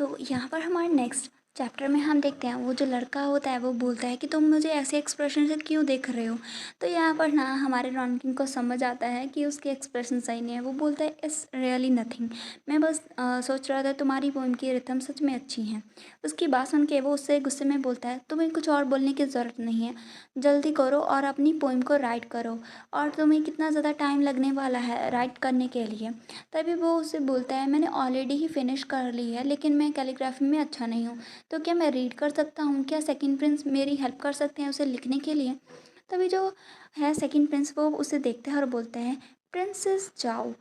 तो यहाँ पर हमारे नेक्स्ट चैप्टर में हम देखते हैं वो जो लड़का होता है वो बोलता है कि तुम मुझे ऐसे एक्सप्रेशन से क्यों देख रहे हो। तो यहाँ पर ना हमारे रॉनकिंग को समझ आता है कि उसके एक्सप्रेशन सही नहीं है। वो बोलता है इट्स रियली नथिंग, मैं बस सोच रहा था तुम्हारी पोएम की रिथम सच में अच्छी है। उसकी बात सुन के वो उससे गुस्से में बोलता है तुम्हें कुछ और बोलने की ज़रूरत नहीं है, जल्दी करो और अपनी पोएम को राइट करो, और तुम्हें कितना ज़्यादा टाइम लगने वाला है राइट करने के लिए। तभी वो उससे बोलता है मैंने ऑलरेडी ही फिनिश कर ली है, लेकिन मैं कैलीग्राफी में अच्छा नहीं हूँ, तो क्या मैं रीड कर सकता हूँ? क्या सेकंड प्रिंस मेरी हेल्प कर सकते हैं उसे लिखने के लिए? तभी जो है सेकंड प्रिंस वो उसे देखते हैं और बोलते हैं प्रिंसेस जाओ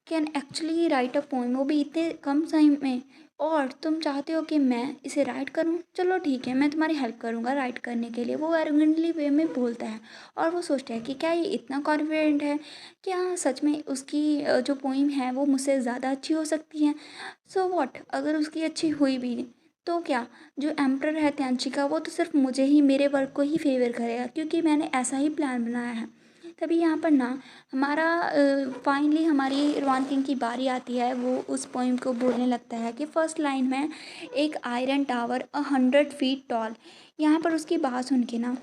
can actually right a poem, वो भी इतने कम टाइम में, और तुम चाहते हो कि मैं इसे राइट करूं? चलो ठीक है, मैं तुम्हारी हेल्प करूंगा राइट करने के लिए। वो एरोगेंटली वे में बोलता है और वो सोचता है कि क्या ये इतना कॉन्फिडेंट है, क्या सच में उसकी जो पोइम है वो मुझसे ज़्यादा अच्छी हो सकती है। सो वॉट, अगर उसकी अच्छी हुई भी तो क्या, जो एम्प्रर है त्यांची का वो तो सिर्फ मुझे ही, मेरे वर्क को ही फेवर करेगा, क्योंकि मैंने ऐसा ही प्लान बनाया है। तभी यहाँ पर ना हमारा फाइनली हमारी रॉन किंग की बारी आती है। वो उस पोइम को बोलने लगता है कि फर्स्ट लाइन में एक आयरन टावर 100 फीट टॉल। यहाँ पर उसकी बात सुन के ना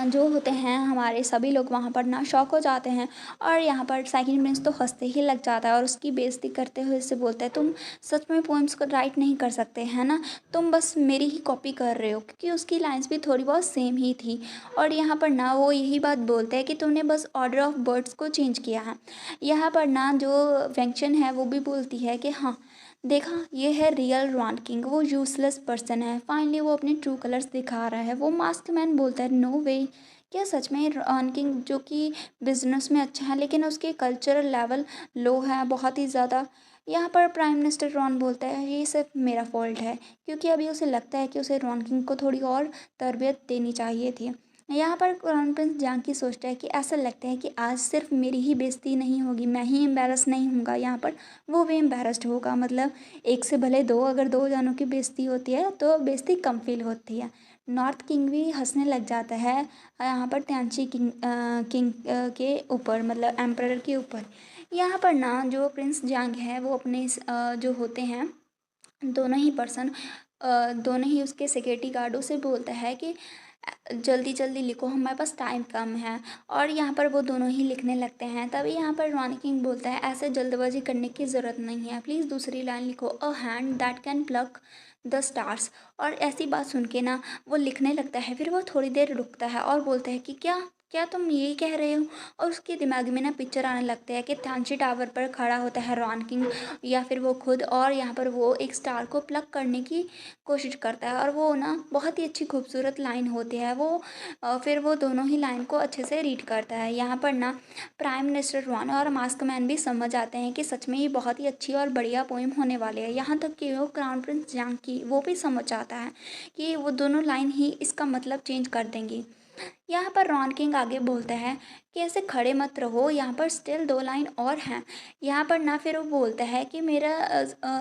जो होते हैं हमारे सभी लोग वहाँ पर ना शॉक हो जाते हैं। और यहाँ पर सेकंड प्रिंस तो हंसते ही लग जाता है और उसकी बेइज्जती करते हुए उससे बोलता है तुम सच में पोएम्स को राइट नहीं कर सकते है ना, तुम बस मेरी ही कॉपी कर रहे हो, क्योंकि उसकी लाइंस भी थोड़ी बहुत सेम ही थी। और यहाँ पर ना वो यही बात बोलता है कि तुमने बस ऑर्डर ऑफ वर्ड्स को चेंज किया है। यहाँ पर ना जो वेंक्शन है वो भी बोलती है कि हाँ देखा, ये है रियल रॉन किंग, वो यूजलेस पर्सन है। फाइनली वो अपने ट्रू कलर्स दिखा रहा है। वो मास्क मैन बोलता है नो वे, क्या सच में रॉन किंग जो कि बिजनेस में अच्छा है लेकिन उसके कल्चरल लेवल लो है बहुत ही ज़्यादा। यहाँ पर प्राइम मिनिस्टर रॉन बोलता है ये सिर्फ मेरा फॉल्ट है, क्योंकि अभी उसे लगता है कि उसे रॉन किंग को थोड़ी और तरबियत देनी चाहिए थी। यहाँ पर क्राउन प्रिंस जानकी सोचता है कि ऐसा लगता है कि आज सिर्फ मेरी ही बेइज्जती नहीं होगी, मैं ही एम्बेरस नहीं हूँगा, यहाँ पर वो भी एम्बेरस्ड होगा। मतलब एक से भले दो, अगर दो जानों की बेइज्जती होती है तो बेइज्जती कम फील होती है। नॉर्थ किंग भी हंसने लग जाता है यहाँ पर त्यांची किंग के ऊपर, मतलब एम्परर के ऊपर। यहाँ पर ना जो प्रिंस जांग है वो अपने जो होते हैं दोनों ही पर्सन, दोनों ही उसके सिक्योरिटी गार्डों से बोलता है कि जल्दी जल्दी लिखो, हमारे पास टाइम कम है। और यहाँ पर वो दोनों ही लिखने लगते हैं। तभी यहाँ पर रॉन किंग बोलता है ऐसे जल्दबाजी करने की ज़रूरत नहीं है, प्लीज़ दूसरी लाइन लिखो, a hand that can plug the stars. और ऐसी बात सुन के ना वो लिखने लगता है। फिर वो थोड़ी देर रुकता है और बोलता है कि क्या क्या तुम यही कह रहे हो। और उसके दिमाग में ना पिक्चर आने लगते हैं कि थांची टावर पर खड़ा होता है रॉन किंग या फिर वो खुद, और यहाँ पर वो एक स्टार को प्लग करने की कोशिश करता है। और वो ना बहुत ही अच्छी खूबसूरत लाइन होती है। वो फिर वो दोनों ही लाइन को अच्छे से रीड करता है। यहाँ पर ना प्राइम मिनिस्टर रॉन और मास्क मैन भी समझ आते हैं कि सच में ये बहुत ही अच्छी और बढ़िया पोएम होने वाली है। यहाँ तक कि वो क्राउन प्रिंस जानकी वो भी समझ आता है कि वो दोनों लाइन ही इसका मतलब चेंज कर देंगी। यहाँ पर रॉन किंग आगे बोलता है कि ऐसे खड़े मत रहो, यहाँ पर स्टिल दो लाइन और हैं। यहाँ पर ना फिर वो बोलता है कि मेरा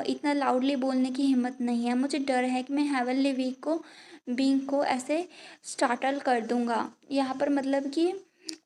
इतना लाउडली बोलने की हिम्मत नहीं है, मुझे डर है कि मैं हेवनली वीक को बीइंग को ऐसे स्टार्टल कर दूंगा, यहाँ पर मतलब कि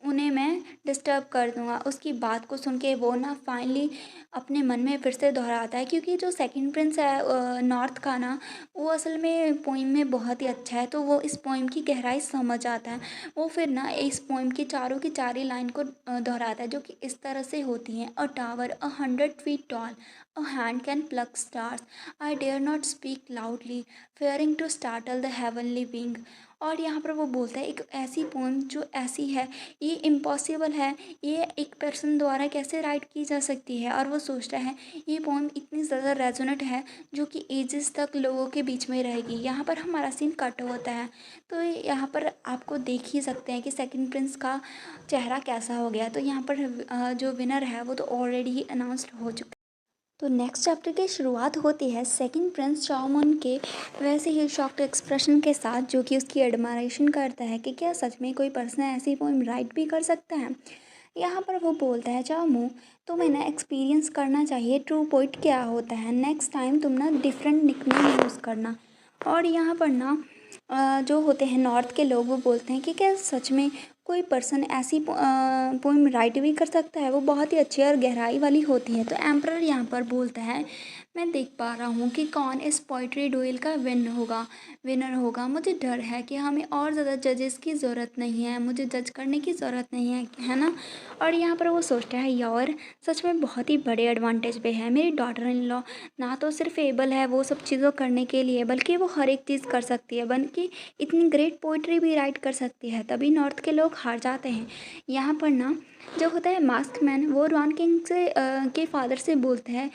उन्हें मैं डिस्टर्ब कर दूंगा। उसकी बात को सुन के वो ना फाइनली अपने मन में फिर से दोहराता है, क्योंकि जो सेकंड प्रिंस है नॉर्थ का ना, वो असल में पोइम में बहुत ही अच्छा है, तो वो इस पोइम की गहराई समझ आता है। वो फिर ना इस पोइम की चारों की चारी लाइन को दोहराता है, जो कि इस तरह से होती हैं, a tower 100 feet tall, a hand can pluck stars, I dare not speak loudly fearing to startle the heavenly wing. और यहाँ पर वो बोलता है एक ऐसी पोइम जो ऐसी है, ये इम्पॉसिबल है, ये एक पर्सन द्वारा कैसे राइट की जा सकती है। और वो सोचता है ये पोइम इतनी ज़्यादा रेजोनेट है जो कि एजेस तक लोगों के बीच में रहेगी। यहाँ पर हमारा सीन कट होता है, तो यहाँ पर आपको देख ही सकते हैं कि सेकंड प्रिंस का चेहरा कैसा हो गया। तो यहाँ पर जो विनर है वो तो ऑलरेडी ही अनाउंस्ड हो चुका है। तो नेक्स्ट चैप्टर की शुरुआत होती है सेकंड प्रिंस चाओमुन के वैसे ही शॉक्ड एक्सप्रेशन के साथ, जो कि उसकी एडमायरेशन करता है कि क्या सच में कोई पर्सन ऐसी पोइम राइट भी कर सकता है। यहाँ पर वो बोलता है चाओमू, तुम्हें ना एक्सपीरियंस करना चाहिए ट्रू पोइट क्या होता है, नेक्स्ट टाइम तुम ना डिफरेंट निकनेम यूज़ करना। और यहाँ पर ना जो होते हैं नॉर्थ के लोग वो बोलते हैं कि क्या सच में कोई पर्सन ऐसी पोइम राइट भी कर सकता है, वो बहुत ही अच्छी और गहराई वाली होती है। तो एम्परर यहाँ पर बोलता है मैं देख पा रहा हूँ कि कौन इस पोइट्री डुएल का विनर होगा। मुझे डर है कि हमें और ज़्यादा जजेस की ज़रूरत नहीं है, मुझे जज करने की ज़रूरत नहीं है ना। और यहाँ पर वो सोचता है यार सच में बहुत ही बड़े एडवांटेज पे है मेरी डॉटर इन लॉ। ना तो सिर्फ एबल है वो सब चीज़ों करने के लिए, बल्कि वो हर एक चीज़ कर सकती है, बल्कि इतनी ग्रेट पोइट्री भी राइट कर सकती है। तभी नॉर्थ के लोग हार जाते हैं। यहाँ पर ना जो होता है मास्क मैन, वो रॉन किंग के फादर से बोलते हैं,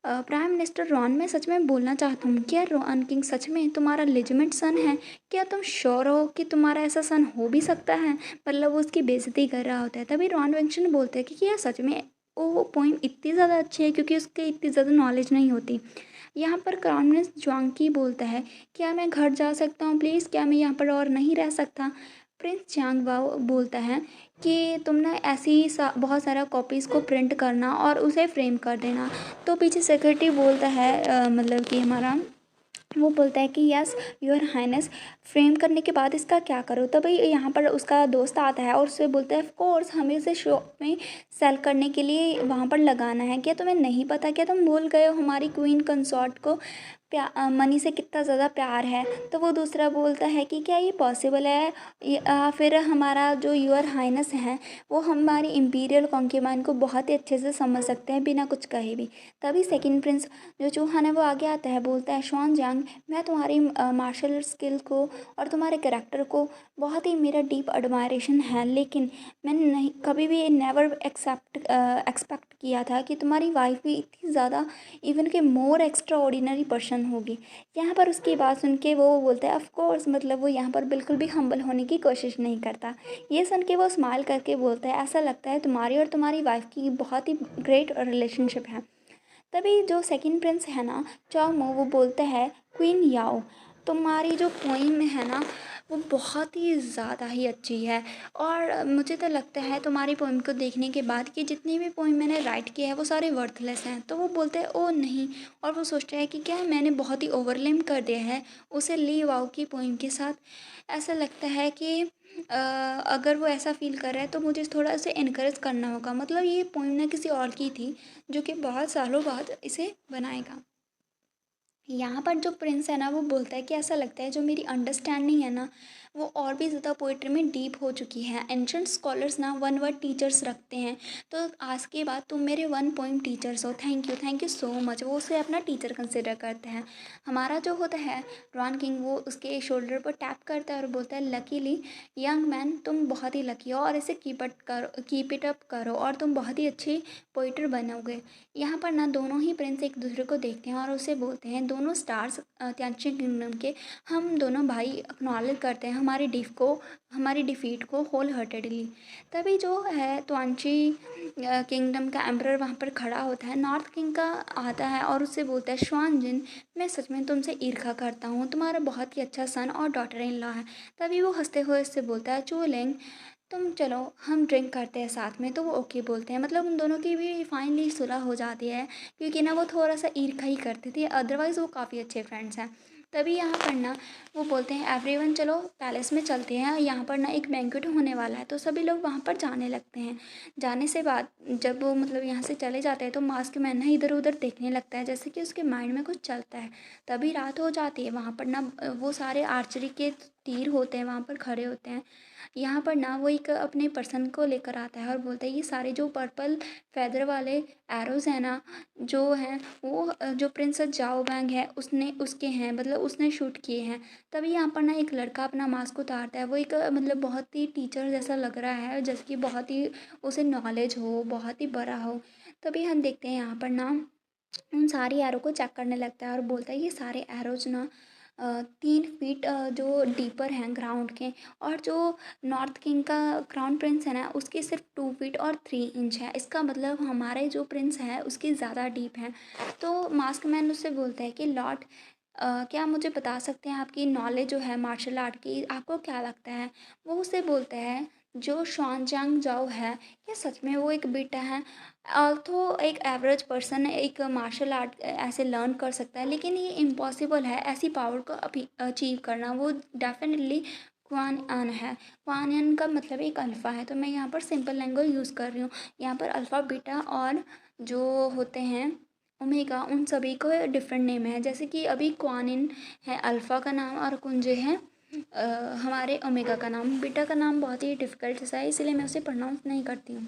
प्राइम मिनिस्टर रॉन, मैं सच में बोलना चाहता हूँ, क्या रॉन किंग सच में तुम्हारा लेजिटिमेट सन है? क्या तुम श्योर हो कि तुम्हारा ऐसा सन हो भी सकता है? मतलब वो उसकी बेइज्जती कर रहा होता है। तभी रॉन वेंशन बोलते हैं कि क्या सच में वो पोइम इतनी ज़्यादा अच्छी है, क्योंकि उसके इतनी ज़्यादा नॉलेज नहीं होती। यहाँ पर क्राउन प्रिंस ज्वांगी बोलता है, क्या मैं घर जा सकता हूँ प्लीज़, क्या मैं यहाँ पर और नहीं रह सकता? प्रिंस चांगवाओ बोलता है कि तुम ना ऐसी बहुत सारा कॉपीज़ को प्रिंट करना और उसे फ्रेम कर देना। तो पीछे सेक्रेटरी बोलता है मतलब कि हमारा वो बोलता है कि यस योर हाइनेस, फ्रेम करने के बाद इसका क्या करो? तभी यहाँ पर उसका दोस्त आता है और उससे बोलता है ऑफ कोर्स हमें इसे शॉप में सेल करने के लिए वहाँ पर लगाना है। क्या तुम्हें नहीं पता, क्या तुम भूल गए हो हमारी क्वीन कंसॉर्ट को मनी से कितना ज़्यादा प्यार है? तो वो दूसरा बोलता है कि क्या ये पॉसिबल है? फिर हमारा जो योर हाइनेस है वो हमारी इम्पीरियल कॉन्क्यूबाइन को बहुत ही अच्छे से समझ सकते हैं बिना कुछ कहे भी। तभी सेकंड प्रिंस जो चूहान है वो आगे आता है, बोलता है शॉन जांग, मैं तुम्हारी मार्शल स्किल को और तुम्हारे कैरेक्टर को बहुत ही मेरा डीप एडमायरेशन है, लेकिन मैंने नहीं कभी भी नेवर एक्सपेक्ट किया था कि तुम्हारी वाइफ भी इतनी ज़्यादा इवन के मोर एक्स्ट्रा ऑर्डिनरी पर्सन होगी। यहाँ पर उसकी बात सुन के वो बोलता है ऑफ कोर्स, मतलब वो यहाँ पर बिल्कुल भी हम्बल होने की कोशिश नहीं करता। ये सुन के वो स्माइल करके बोलता है, ऐसा लगता है तुम्हारी और तुम्हारी वाइफ की बहुत ही ग्रेट रिलेशनशिप है। तभी जो सेकंड प्रिंस है ना चाओमो, वो बोलता है क्वीन याओ, तुम्हारी जो पोइम है ना वो बहुत ही ज़्यादा ही अच्छी है। और मुझे तो लगता है तुम्हारी पोइम को देखने के बाद कि जितनी भी पोइम मैंने राइट किया है वो सारे वर्थलेस हैं। तो वो बोलते हैं ओ नहीं, और वो सोचता है कि क्या मैंने बहुत ही ओवरलेम कर दिया है उसे ली वाओ की पोइम के साथ। ऐसा लगता है कि अगर वो ऐसा फील कर रहा है तो मुझे थोड़ा सा इनकरेज करना होगा। मतलब ये पोइम ना किसी और की थी जो कि बहुत सालों बाद इसे बनाएगा। यहाँ पर जो प्रिंस है ना वो बोलता है कि ऐसा लगता है जो मेरी अंडरस्टैंडिंग है ना वो और भी ज़्यादा पोइट्री में डीप हो चुकी है। एंशंट स्कॉलर्स ना वन वर्ड टीचर्स रखते हैं, तो आज के बाद तुम मेरे वन पोइम टीचर्स हो। Thank you so much. वो उसे अपना टीचर कंसिडर करते हैं। हमारा जो होता है रॉन किंग, वो उसके शोल्डर पर टैप करता है और बोलता है लकीली यंग मैन, तुम बहुत ही लकी हो और इसे कीप इट अप करो और तुम बहुत ही अच्छी पोइटर बनोगे। यहाँ पर ना दोनों ही प्रिंस एक दूसरे को देखते हैं और उसे बोलते हैं दोनों स्टार्स त्यांची किंगडम के, हम दोनों भाई एक्नॉलेज करते हैं हमारी डिफीट को होल हार्टेडली। तभी जो है त्यांची किंगडम का एम्परर वहाँ पर खड़ा होता है, नॉर्थ किंग का आता है और उससे बोलता है श्वान जिन, मैं सच में तुमसे ईर्ष्या करता हूँ, तुम्हारा बहुत ही अच्छा सन और डॉटर इन लॉ है। तभी वो हंसते हुए उससे बोलता है चूलेंग, तुम चलो हम ड्रिंक करते हैं साथ में। तो वो ओके बोलते हैं। मतलब उन दोनों की भी फाइनली सुलह हो जाती है, क्योंकि ना वो थोड़ा सा ईर्ष्या ही करते थे, अदरवाइज़ वो काफ़ी अच्छे फ्रेंड्स हैं। तभी यहाँ पर ना वो बोलते हैं एवरीवन चलो पैलेस में चलते हैं, यहाँ पर ना एक बैंक्वेट होने वाला है। तो सभी लोग वहाँ पर जाने लगते हैं। जाने से बाद जब वो मतलब यहाँ से चले जाते हैं तो मास्क मैन ना इधर उधर देखने लगता है, जैसे कि उसके माइंड में कुछ चलता है। तभी रात हो जाती है। वहाँ पर ना वो सारे आर्चरी के तीर होते हैं वहाँ पर खड़े होते हैं। यहाँ पर ना वो एक अपने पर्सन को लेकर आता है और बोलता है ये सारे जो पर्पल फेदर वाले एरोज़ हैं ना जो हैं वो जो प्रिंसेस जाओ बैंग है उसने उसके हैं, मतलब उसने शूट किए हैं। तभी यहाँ पर ना एक लड़का अपना मास्क उतारता है। वो एक मतलब बहुत ही टीचर जैसा लग रहा है, जैसे कि बहुत ही उसे नॉलेज हो, बहुत ही बड़ा हो। तभी हम देखते हैं यहाँ पर ना उन सारी एरो को चेक करने लगता है और बोलता है ये सारे एरोज ना 3 फीट जो डीपर हैं ग्राउंड के, और जो नॉर्थ किंग का क्राउन प्रिंस है ना उसकी सिर्फ 2 फीट और 3 इंच है। इसका मतलब हमारे जो प्रिंस है उसकी ज़्यादा डीप है। तो मास्क मैन उससे बोलता है कि लॉर्ड क्या मुझे बता सकते हैं आपकी नॉलेज जो है मार्शल आर्ट की, आपको क्या लगता है? वो उससे बोलता है जो शुआन चांग जाओ है क्या सच में वो एक बेटा है? ऑल्थो एक एवरेज पर्सन एक मार्शल आर्ट ऐसे लर्न कर सकता है, लेकिन ये इम्पॉसिबल है ऐसी पावर को अचीव करना। वो डेफिनेटली क्वान अन है। क्वान अन का मतलब एक अल्फ़ा है। तो मैं यहाँ पर सिंपल लैंग्वेज यूज़ कर रही हूँ। यहाँ पर अल्फ़ा बीटा और जो होते हैं ओमेगा उन सभी को डिफरेंट नेम है। जैसे कि अभी क्वानिन है अल्फ़ा का नाम, और कुंज है हमारे ओमेगा का नाम। बीटा का नाम बहुत ही डिफ़िकल्ट सा है, इसलिए मैं उसे प्रोनाउंस नहीं करती हूँ।